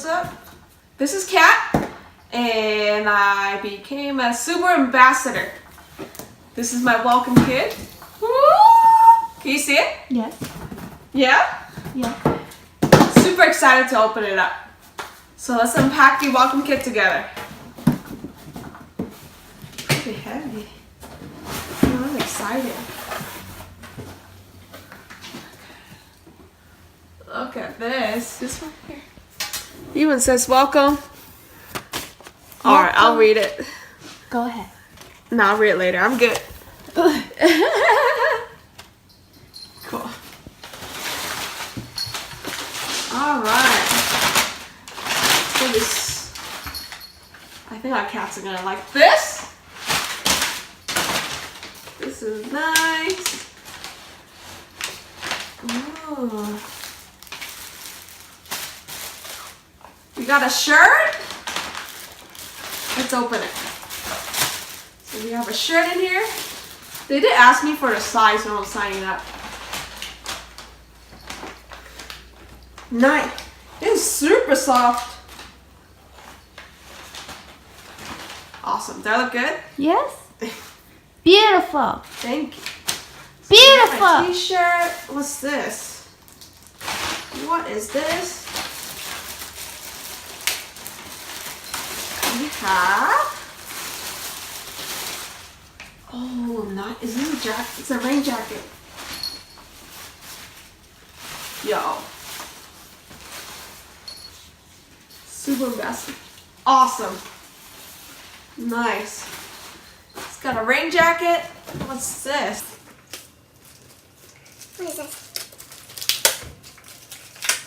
what's up? This is Kat, and I became a Subaru Ambassador. This is my welcome kit. Woo! Can you see it? Yes. Yeah? Yeah. Super excited to open it up. So let's unpack the welcome kit together. Pretty heavy. Oh, I'm excited. Look at this. This one here. Even says welcome. Alright, I'll read it. Go ahead. No, I'll read it later. I'm good. Cool. Alright. So this, I think our cats are gonna like this. This is nice. Ooh. We got a shirt. Let's open it. So we have a shirt in here. They did ask me for the size when I was signing up. Nice. It's super soft. Awesome. Does that look good? Yes. Beautiful. Thank you. Beautiful. T-shirt. What's this? What is this? We have. Oh, not. Is this a jacket? It's a rain jacket. Yo. Subaru Ambassador. Awesome. Nice. It's got a rain jacket. What's this? What is this?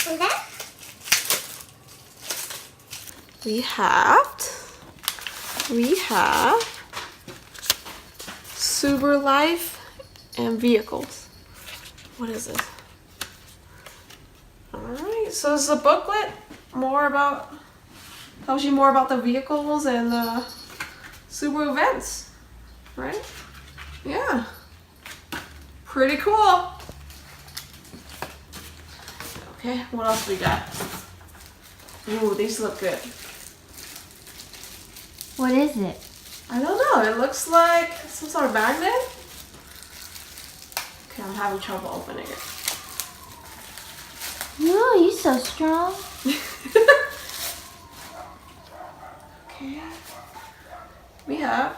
What is that? We have Subaru Life and Vehicles. What is this? Alright, so it's a booklet tells you more about the vehicles and the Subaru events, right? Yeah. Pretty cool. Okay, what else we got? Ooh, these look good. What is it? I don't know. It looks like some sort of magnet. Okay, I'm having trouble opening it. No, you're so strong. Okay. We have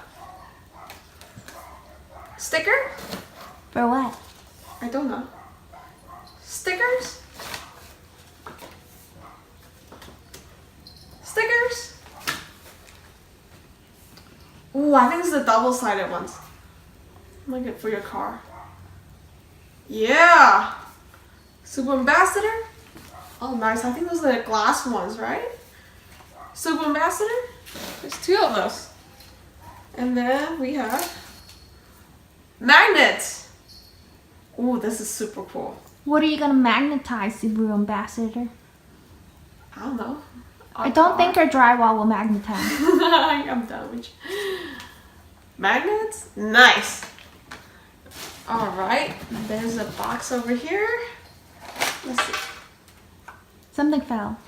sticker. For what? I don't know. Stickers. Stickers. Ooh, I think this is the double-sided ones. Like it for your car. Yeah. Subaru Ambassador. Oh, nice. I think those are the glass ones, right? Subaru Ambassador. There's two of those. And then we have magnets. Ooh, this is super cool. What are you gonna magnetize, Subaru Ambassador? I don't know. I don't think our drywall will magnetize. I'm done with you. Magnets? Nice. Alright, there's a box over here. Let's see. Something fell.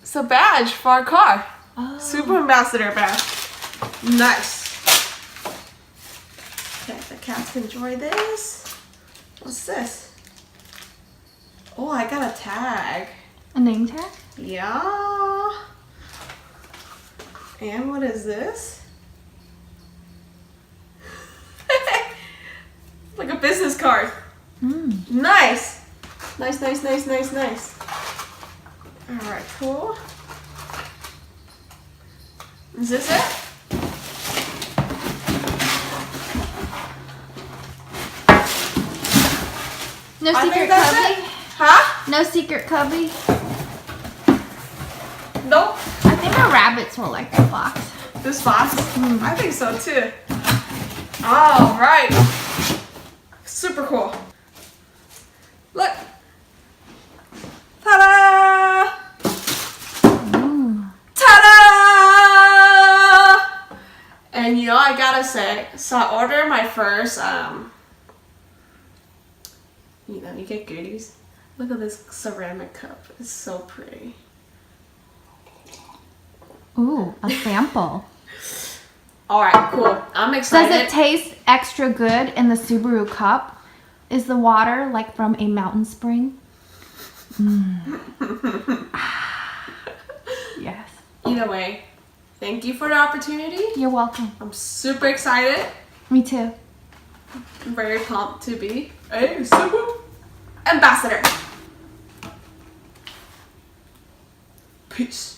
It's a badge for our car. Oh. Super Ambassador badge. Nice. Okay, the cats can enjoy this. What's this? Oh, I got a tag. A name tag? Yeah. And what is this? Like a business card. Mm. Nice. Nice, nice, nice, nice, nice. Alright, cool. Is this it? No I secret think that's cubby? it. Huh? No secret cubby? Nope. I think our rabbits will like the box. This box? I think so too. Alright. Super cool. Look. Ta-da! Ooh. Ta-da! And you know, I gotta say, so I ordered my first you get goodies. Look at this ceramic cup. It's so pretty. Ooh, a sample. Alright, cool. I'm excited. Does it taste extra good in the Subaru cup? Is the water like from a mountain spring? Yes. Either way, thank you for the opportunity. You're welcome. I'm super excited. Me too. I'm very pumped to be a Subaru Ambassador. Peace.